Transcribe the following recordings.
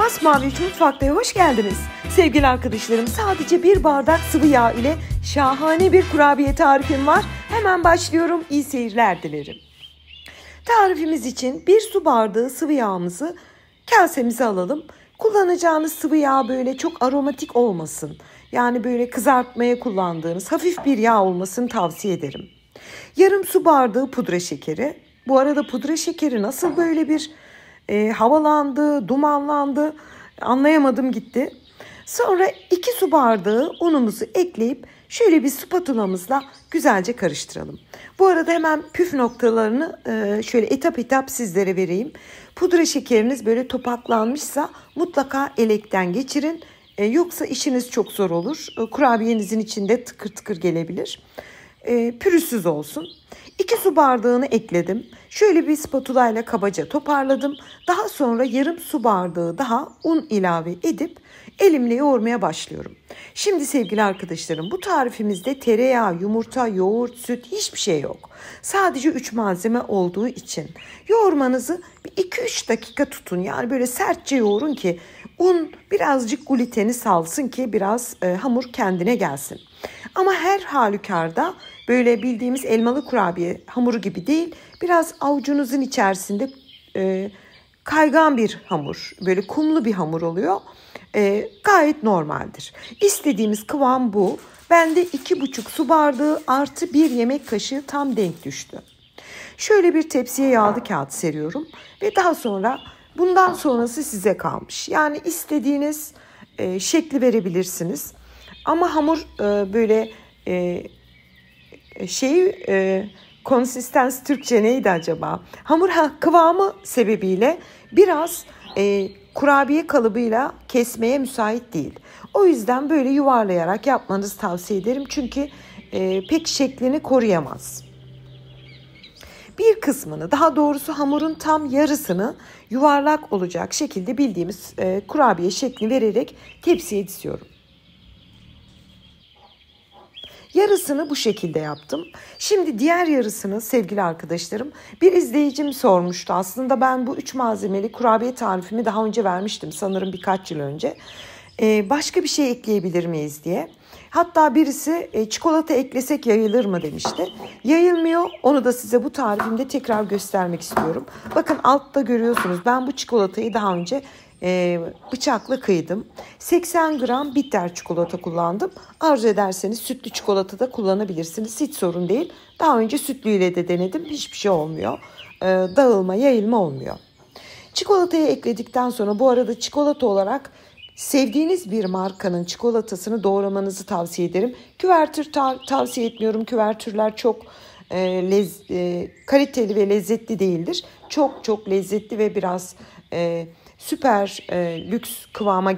Masmavi Mutfak'ta hoş geldiniz. Sevgili arkadaşlarım, sadece bir bardak sıvı yağ ile şahane bir kurabiye tarifim var. Hemen başlıyorum. İyi seyirler dilerim. Tarifimiz için bir su bardağı sıvı yağımızı kasemize alalım. Kullanacağınız sıvı yağ böyle çok aromatik olmasın. Yani böyle kızartmaya kullandığınız hafif bir yağ olmasını tavsiye ederim. Yarım su bardağı pudra şekeri. Bu arada pudra şekeri nasıl böyle bir havalandı, dumanlandı, anlayamadım gitti. Sonra 2 su bardağı unumuzu ekleyip şöyle bir spatulamızla güzelce karıştıralım. Bu arada hemen püf noktalarını şöyle etap etap sizlere vereyim. Pudra şekeriniz böyle topaklanmışsa mutlaka elekten geçirin. Yoksa işiniz çok zor olur. Kurabiyenizin içinde tıkır tıkır gelebilir. Pürüzsüz olsun. 2 su bardağını ekledim. Şöyle bir spatula ile kabaca toparladım. Daha sonra yarım su bardağı daha un ilave edip elimle yoğurmaya başlıyorum. Şimdi sevgili arkadaşlarım, bu tarifimizde tereyağı, yumurta, yoğurt, süt hiçbir şey yok. Sadece 3 malzeme olduğu için yoğurmanızı 2-3 dakika tutun. Yani böyle sertçe yoğurun ki un birazcık gluteni salsın ki biraz hamur kendine gelsin. Ama her halükarda böyle bildiğimiz elmalı kurabiye hamuru gibi değil, biraz avucunuzun içerisinde kaygan bir hamur, böyle kumlu bir hamur oluyor. Gayet normaldir. İstediğimiz kıvam bu. Bende 2,5 su bardağı artı 1 yemek kaşığı tam denk düştü. Şöyle bir tepsiye yağlı kağıt seriyorum ve daha sonra bundan sonrası size kalmış. Yani istediğiniz şekli verebilirsiniz. Ama hamur böyle konsistans Türkçe neydi acaba? Hamur kıvamı sebebiyle biraz kurabiye kalıbıyla kesmeye müsait değil. O yüzden böyle yuvarlayarak yapmanızı tavsiye ederim. Çünkü pek şeklini koruyamaz. Bir kısmını, daha doğrusu hamurun tam yarısını yuvarlak olacak şekilde bildiğimiz kurabiye şeklini vererek tepsiye diziyorum. Yarısını bu şekilde yaptım. Şimdi diğer yarısını sevgili arkadaşlarım, bir izleyicim sormuştu. Aslında ben bu 3 malzemeli kurabiye tarifimi daha önce vermiştim, sanırım birkaç yıl önce. Başka bir şey ekleyebilir miyiz diye. Hatta birisi çikolata eklesek yayılır mı demişti. Yayılmıyor. Onu da size bu tarifimde tekrar göstermek istiyorum. Bakın altta görüyorsunuz, ben bu çikolatayı daha önce bıçakla kıydım. 80 gram bitter çikolata kullandım. Arzu ederseniz sütlü çikolata da kullanabilirsiniz. Hiç sorun değil. Daha önce sütlüyle de denedim. Hiçbir şey olmuyor. Dağılma, yayılma olmuyor. Çikolatayı ekledikten sonra, bu arada çikolata olarak sevdiğiniz bir markanın çikolatasını doğramanızı tavsiye ederim. Küvertür tavsiye etmiyorum. Küvertürler çok kaliteli ve lezzetli değildir. Çok çok lezzetli ve biraz süper lüks kıvama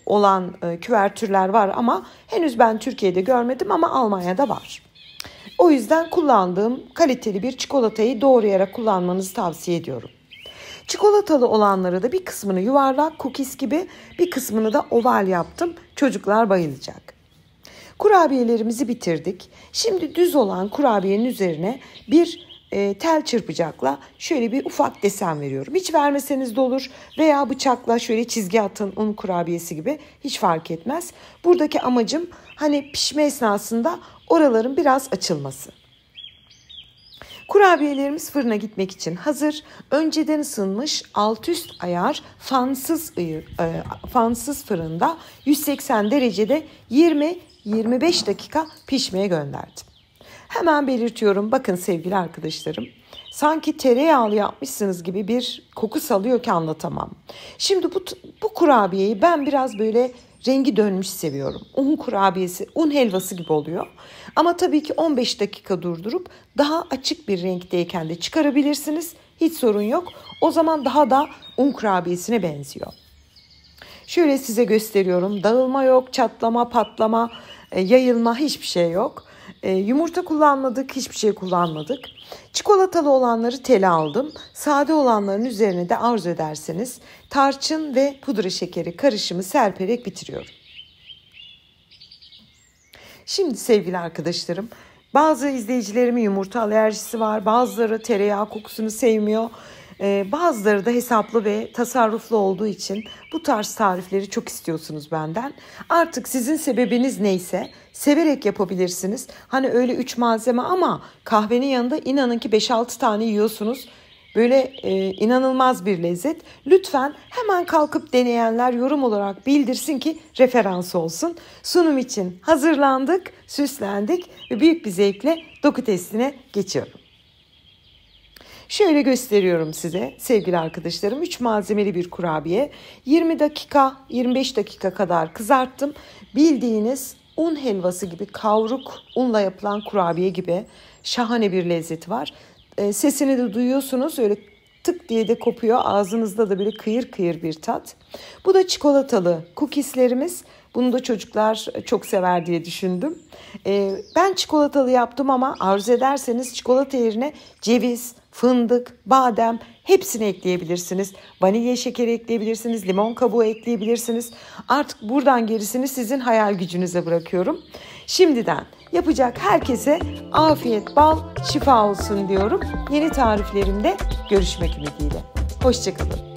olan küvertürler var ama henüz ben Türkiye'de görmedim, ama Almanya'da var. O yüzden kullandığım kaliteli bir çikolatayı doğrayarak kullanmanızı tavsiye ediyorum. Çikolatalı olanları da bir kısmını yuvarlak cookies gibi, bir kısmını da oval yaptım. Çocuklar bayılacak. Kurabiyelerimizi bitirdik. Şimdi düz olan kurabiyenin üzerine bir tel çırpacakla şöyle bir ufak desen veriyorum. Hiç vermeseniz de olur veya bıçakla şöyle çizgi atın, un kurabiyesi gibi, hiç fark etmez. Buradaki amacım hani pişme esnasında oraların biraz açılması. Kurabiyelerimiz fırına gitmek için hazır. Önceden ısınmış alt üst ayar fansız fırında 180 derecede 20-25 dakika pişmeye gönderdim. Hemen belirtiyorum, bakın sevgili arkadaşlarım, sanki tereyağlı yapmışsınız gibi bir koku salıyor ki anlatamam. Şimdi bu kurabiyeyi ben biraz böyle rengi dönmüş seviyorum. Un kurabiyesi, un helvası gibi oluyor. Ama tabii ki 15 dakika durdurup daha açık bir renkteyken de çıkarabilirsiniz. Hiç sorun yok. O zaman daha da un kurabiyesine benziyor. Şöyle size gösteriyorum. Dağılma yok, çatlama, patlama, yayılma, hiçbir şey yok. Yumurta kullanmadık, hiçbir şey kullanmadık. Çikolatalı olanları tele aldım. Sade olanların üzerine de arzu ederseniz tarçın ve pudra şekeri karışımı serperek bitiriyorum. Şimdi sevgili arkadaşlarım, bazı izleyicilerimin yumurta alerjisi var. Bazıları tereyağı kokusunu sevmiyor. Bazıları da hesaplı ve tasarruflu olduğu için bu tarz tarifleri çok istiyorsunuz benden. Artık sizin sebebiniz neyse severek yapabilirsiniz. Hani öyle 3 malzeme ama kahvenin yanında inanın ki 5-6 tane yiyorsunuz. Böyle inanılmaz bir lezzet. Lütfen hemen kalkıp deneyenler yorum olarak bildirsin ki referans olsun. Sunum için hazırlandık, süslendik ve büyük bir zevkle doku testine geçiyorum. Şöyle gösteriyorum size sevgili arkadaşlarım. 3 malzemeli bir kurabiye. 20 dakika, 25 dakika kadar kızarttım. Bildiğiniz un helvası gibi, kavruk unla yapılan kurabiye gibi şahane bir lezzeti var. Sesini de duyuyorsunuz, öyle tık diye de kopuyor. Ağzınızda da böyle kıyır kıyır bir tat. Bu da çikolatalı cookieslerimiz. Bunu da çocuklar çok sever diye düşündüm. Ben çikolatalı yaptım ama arzu ederseniz çikolata yerine ceviz, fındık, badem hepsini ekleyebilirsiniz. Vanilya şekeri ekleyebilirsiniz, limon kabuğu ekleyebilirsiniz. Artık buradan gerisini sizin hayal gücünüze bırakıyorum. Şimdiden yapacak herkese afiyet, bal, şifa olsun diyorum. Yeni tariflerimde görüşmek ümidiyle. Hoşça kalın.